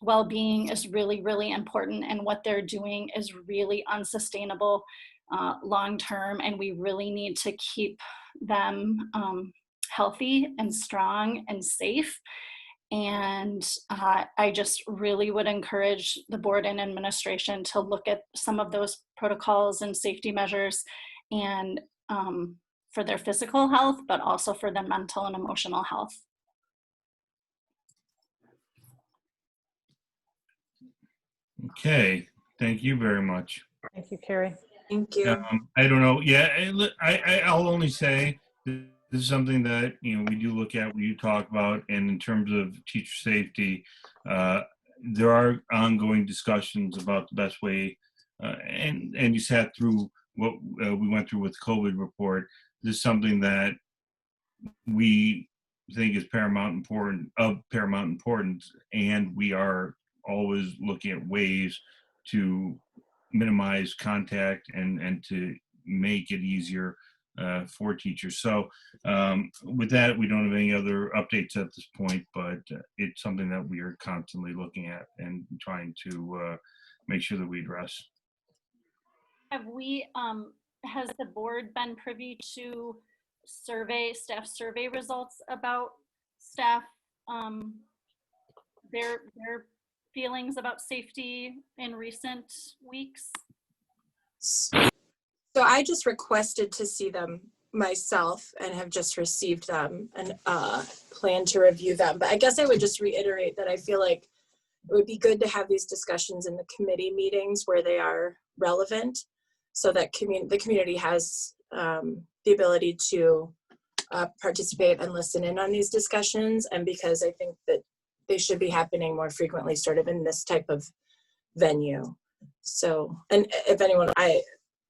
well-being is really, really important, and what they're doing is really unsustainable long-term, and we really need to keep them healthy and strong and safe. And I just really would encourage the board and administration to look at some of those protocols and safety measures, and for their physical health, but also for their mental and emotional health. Okay, thank you very much. Thank you, Carrie. Thank you. I don't know. Yeah, I'll only say this is something that, you know, we do look at, we do talk about, and in terms of teacher safety, there are ongoing discussions about the best way, and you sat through what we went through with the COVID report. This is something that we think is paramount importance, and we are always looking at ways to minimize contact and to make it easier for teachers. So with that, we don't have any other updates at this point, but it's something that we are constantly looking at and trying to make sure that we address. Have we, has the board been privy to staff survey results about staff, their feelings about safety in recent weeks? So I just requested to see them myself and have just received them and plan to review them. But I guess I would just reiterate that I feel like it would be good to have these discussions in the committee meetings where they are relevant, so that the community has the ability to participate and listen in on these discussions. And because I think that they should be happening more frequently, sort of in this type of venue. So, and if anyone, I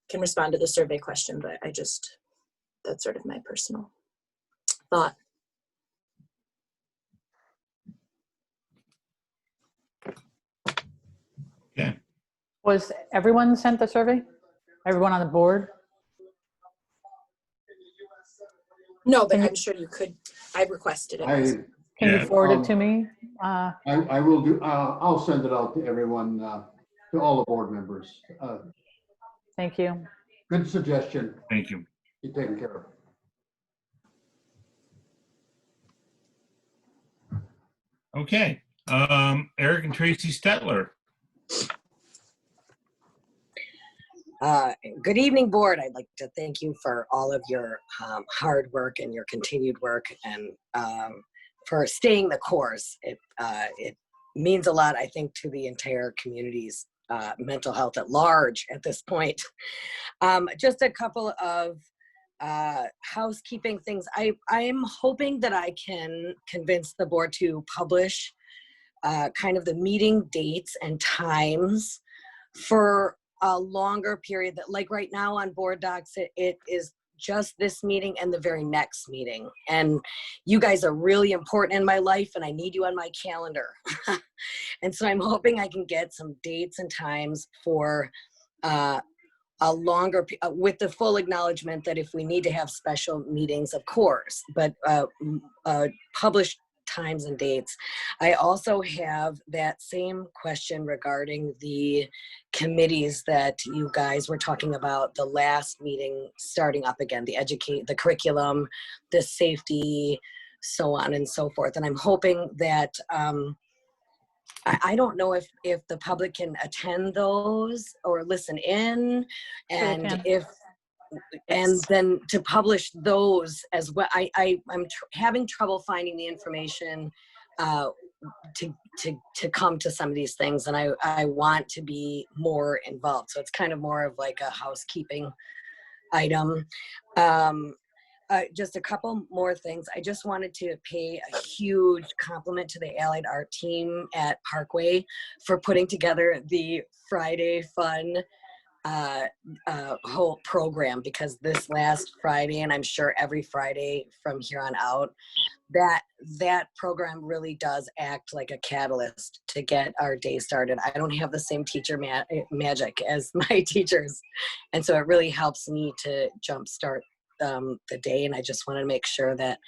can respond to the survey question, but that's sort of my personal thought. Yeah. Was everyone sent the survey? Everyone on the board? No, but I'm sure you could. I requested it. Can you forward it to me? I will do. I'll send it out to everyone, to all the board members. Thank you. Good suggestion. Thank you. You're taken care of. Okay. Eric and Tracy Stetler. Good evening, board. I'd like to thank you for all of your hard work and your continued work, and for staying the course. It means a lot, I think, to the entire community's mental health at large at this point. Just a couple of housekeeping things. I am hoping that I can convince the board to publish kind of the meeting dates and times for a longer period. That, like right now on board docs, it is just this meeting and the very next meeting. And you guys are really important in my life, and I need you on my calendar. And so I'm hoping I can get some dates and times for a longer, with the full acknowledgement that if we need to have special meetings, of course, but published times and dates. I also have that same question regarding the committees that you guys were talking about the last meeting, starting up again, the curriculum, the safety, so on and so forth. And I'm hoping that I don't know if the public can attend those or listen in, Sure and can. and then to publish those as well. I'm having trouble finding the information to come to some of these things, and I want to be more involved. So it's kind of more of like a housekeeping item. Just a couple more things. I just wanted to pay a huge compliment to the Allied Art team at Parkway for putting together the Friday Fun whole program, because this last Friday, and I'm sure every Friday from here on out, that program really does act like a catalyst to get our day started. I don't have the same teacher magic as my teachers, and so it really helps me to jumpstart the day, and I just want to make sure that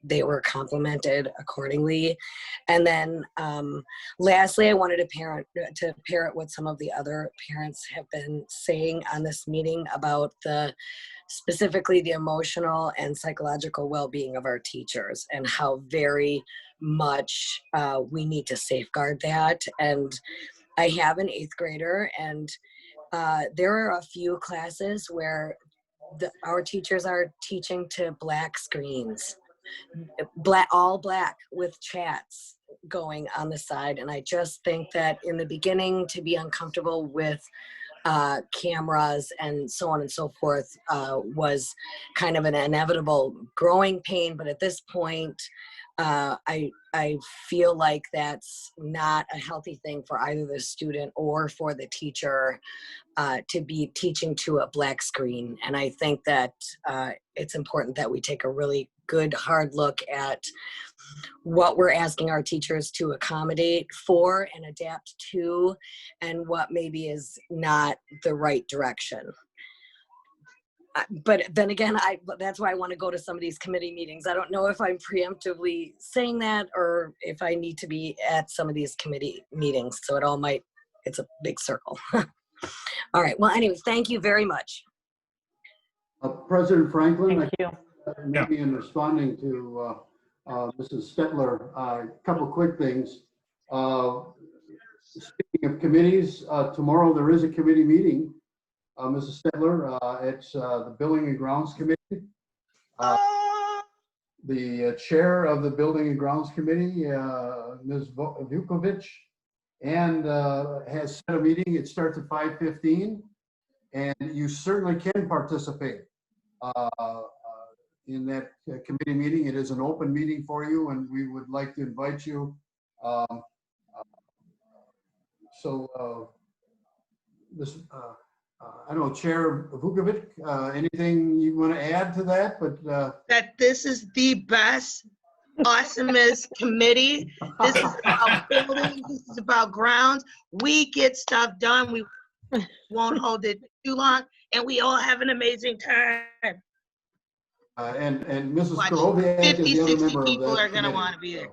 they were complimented accordingly. And then lastly, I wanted to parrot what some of the other parents have been saying on this meeting about specifically the emotional and psychological well-being of our teachers, and how very much we need to safeguard that. And I have an 8th grader, and there are a few classes where our teachers are teaching to black screens, all black with chats going on the side. And I just think that in the beginning, to be uncomfortable with cameras and so on and so forth was kind of an inevitable growing pain. But at this point, I feel like that's not a healthy thing for either the student or for the teacher to be teaching to a black screen. And I think that it's important that we take a really good hard look at what we're asking our teachers to accommodate for and adapt to, and what maybe is not the right direction. But then again, that's why I want to go to some of these committee meetings. I don't know if I'm preemptively saying that, or if I need to be at some of these committee meetings. So it's a big circle. All right. Well, anyways, thank you very much. President Franklin, Thank you. maybe in responding to Mrs. Stetler, a couple quick things. Speaking of committees, tomorrow there is a committee meeting. Mrs. Stetler, it's the Building and Grounds Committee. The chair of the Building and Grounds Committee, Ms. Vukovic, and has set a meeting. It starts at 5:15, and you certainly can participate in that committee meeting. It is an open meeting for you, and we would like to invite you. I don't know, Chair Vukovic, anything you want to add to that? But that this is the best, awesomest committee. This is about buildings. This is about grounds. We get stuff done. We won't hold it too long, and we all have an amazing time. And Mrs. Watch, Koroviak is 50, the other 60 member of people that are going to committee. want to be there.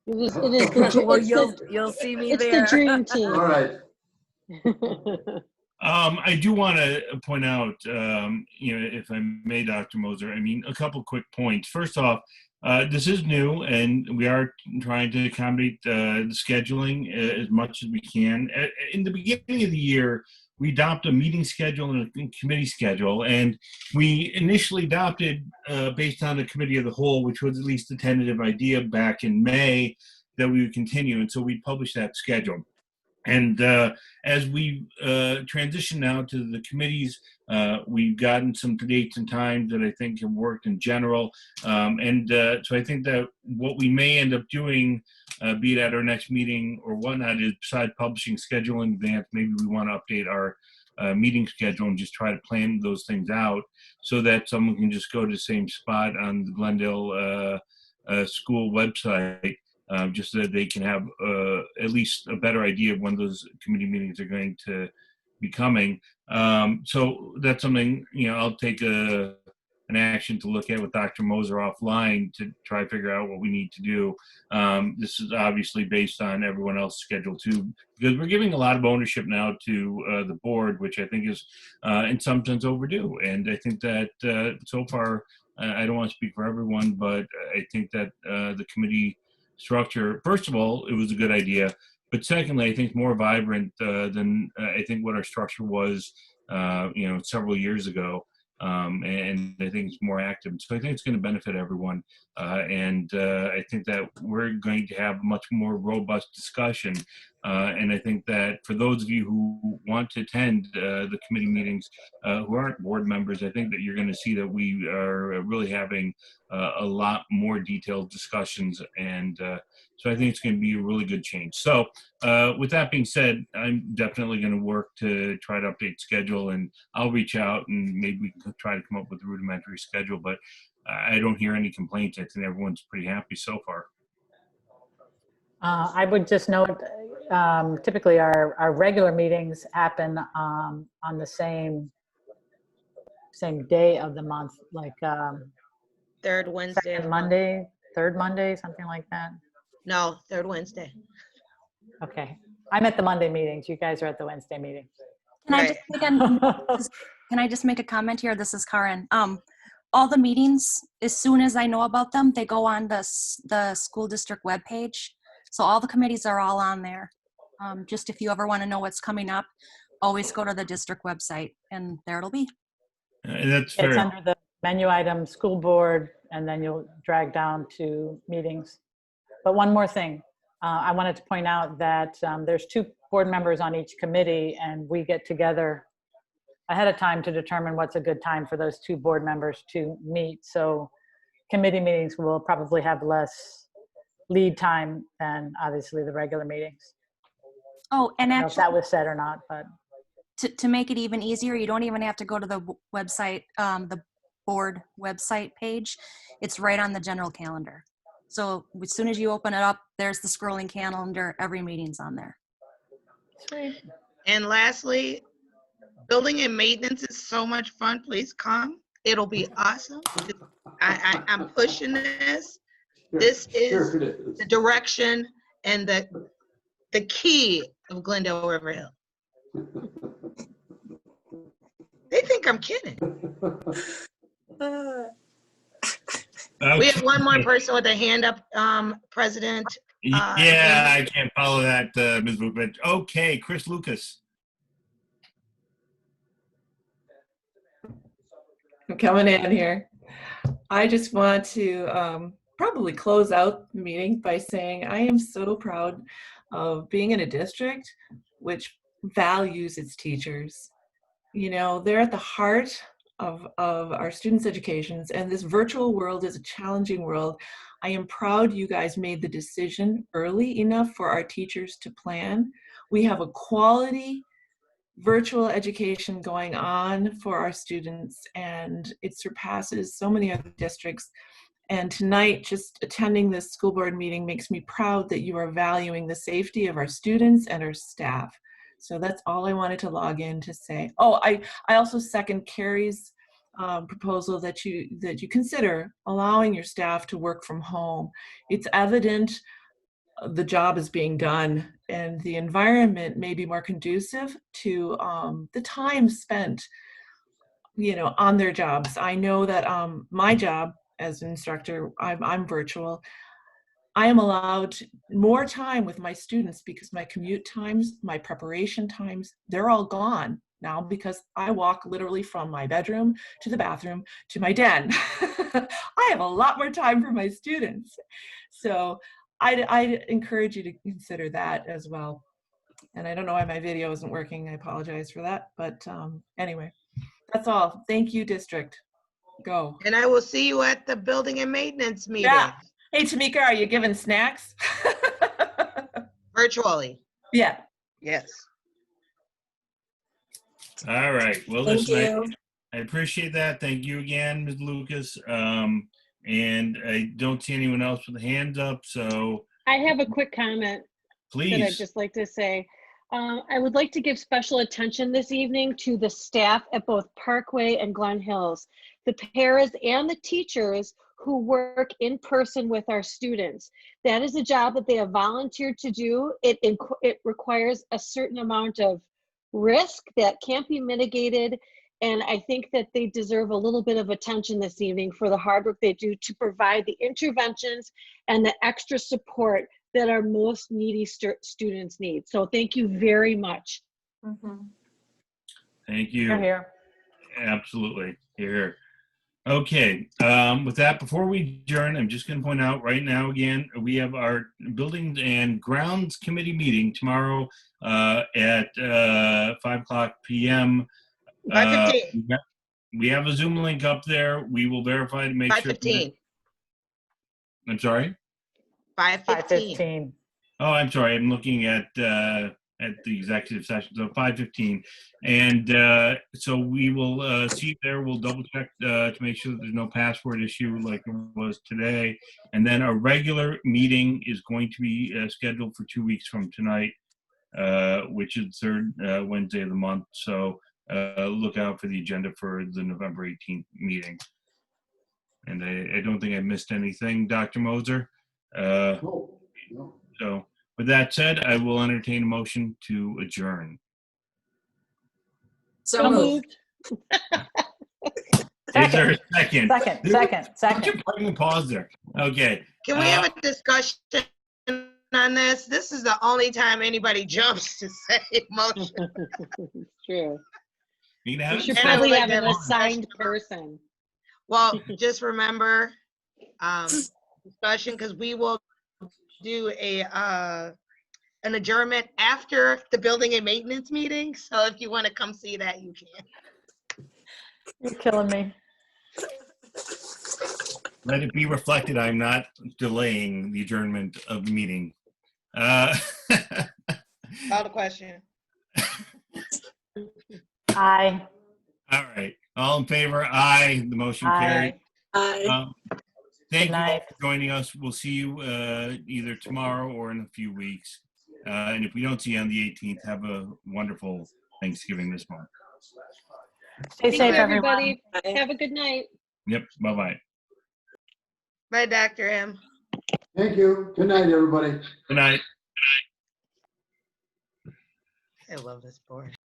It is the, Well, it's you'll see me it's there. the dream team. All right. I do want to point out, if I may, Dr. Moser, a couple quick points. First off, this is new, and we are trying to accommodate the scheduling as much as we can. In the beginning of the year, we adopted a meeting schedule and a committee schedule, and we initially adopted based on the committee of the whole, which was at least a tentative idea back in May, that we would continue, and so we published that schedule. And as we transition now to the committees, we've gotten some dates and times that I think have worked in general. So I think that what we may end up doing, be it at our next meeting or whatnot, is besides publishing schedule in advance, maybe we want to update our meeting schedule and just try to plan those things out so that someone can just go to the same spot on the Glendale school website. Just so that they can have at least a better idea of when those committee meetings are going to be coming. So that's something, I'll take an action to look at with Dr. Moser offline to try to figure out what we need to do. This is obviously based on everyone else's schedule too, because we're giving a lot of ownership now to the board, which I think is in some sense overdue. And I think that so far, I don't want to speak for everyone, but I think that the committee structure, first of all, it was a good idea, But secondly, I think it's more vibrant than I think what our structure was, several years ago. And I think it's more active. So I think it's going to benefit everyone. And I think that we're going to have a much more robust discussion. And I think that for those of you who want to attend the committee meetings who aren't board members, I think that you're going to see that we are really having a lot more detailed discussions. And so I think it's going to be a really good change. So with that being said, I'm definitely going to work to try to update schedule, and I'll reach out and maybe we can try to come up with a rudimentary schedule, but I don't hear any complaints. I think everyone's pretty happy so far. I would just note, typically our regular meetings happen on the same day of the month, like Third Wednesday. second Monday, third Monday, something like that. No, third Wednesday. Okay. I'm at the Monday meetings. You guys are at the Wednesday meeting. Can I just make a comment here? This is Karen. All the meetings, as soon as I know about them, they go on the school district webpage. So all the committees are all on there. Just if you ever want to know what's coming up, always go to the district website and there it'll be. That's It's under the menu item, school board, and then you'll drag down to meetings. But one more thing. I wanted to point out that there's 2 board members on each committee, and we get together ahead of time to determine what's a good time for those 2 board members to meet. So committee meetings will probably have less lead time than obviously the regular meetings. Oh, and I don't know if actually, that was said or not, but to make it even easier, you don't even have to go to the website, the board website page. It's right on the general calendar. So as soon as you open it up, there's the scrolling calendar. Every meeting's on there. Sweet. And lastly, building and maintenance is so much fun. Please come. It'll be awesome. I'm pushing this. This is the direction and the key of Glendale River Hill. They think I'm kidding. We have one more person with a hand up, President. Yeah, I can't follow that, Ms. Vukovic. Okay, Chris Lucas. I'm coming in here. I just want to probably close out the meeting by saying I am so proud of being in a district which values its teachers. You know, they're at the heart of our students' educations, and this virtual world is a challenging world. I am proud you guys made the decision early enough for our teachers to plan. We have a quality virtual education going on for our students, and it surpasses so many other districts. And tonight, just attending this school board meeting makes me proud that you are valuing the safety of our students and our staff. So that's all I wanted to log in to say. Oh, I also second Carrie's proposal that you consider allowing your staff to work from home. It's evident the job is being done and the environment may be more conducive to the time spent, you know, on their jobs. I know that my job as an instructor, I'm virtual. I am allowed more time with my students because my commute times, my preparation times, they're all gone now because I walk literally from my bedroom to the bathroom to my den. I have a lot more time for my students. So I'd encourage you to consider that as well. And I don't know why my video isn't working. I apologize for that. But anyway, that's all. Thank you, district. Go. And I will see you at the building and maintenance meeting. Yeah. Hey, Tamika, are you giving snacks? Virtually. Yeah. Yes. All right. Well, Thank listen, you. I appreciate that. Thank you again, Ms. Lucas. And I don't see anyone else with hands up, so I have a quick comment that I'd please. just like to say. I would like to give special attention this evening to the staff at both Parkway and Glen Hills, the paras and the teachers who work in person with our students. That is a job that they have volunteered to do. It requires a certain amount of risk that can't be mitigated. And I think that they deserve a little bit of attention this evening for the hard work they do to provide the interventions and the extra support that our most needy students need. So thank you very much. Thank you. You're here. Absolutely. Here. Okay. With that, before we adjourn, I'm just going to point out right now again, we have our Buildings and Grounds Committee meeting tomorrow at 5:00 p.m. 5:15. We have a Zoom link up there. We will verify to make sure. 5:15. I'm sorry? 5:15. 5:15. Oh, I'm sorry. I'm looking at the executive session. So 5:15. And so we will see you there. We'll double check to make sure that there's no password issue like there was today. And then our regular meeting is going to be scheduled for 2 weeks from tonight, which is the third Wednesday of the month. So look out for the agenda for the November 18th meeting. And I don't think I missed anything, Dr. Moser. No. So with that said, I will entertain a motion to adjourn. So moved. Is there a second? Second. Pardon, pause there. Okay. Can we have a discussion on this? This is the only time anybody jumps to say motion. True. You We should probably have an assigned person. Well, just remember, discussion, because we will do an adjournment after the building and maintenance meeting. So if you want to come see that, you can. You're killing me. Let it be reflected, I'm not delaying the adjournment of the meeting. Call the question. Aye. All right. All in favor? Aye. The motion carried. Aye. Thank you all for joining us. We'll see you either tomorrow or in a few weeks. And if we don't see you on the 18th, have a wonderful Thanksgiving this month. Stay Thank safe, you, everyone. everybody. Have a good night. Yep. Bye-bye. Bye, Dr. M. Thank you. Good night, everybody. Good night. I love this board.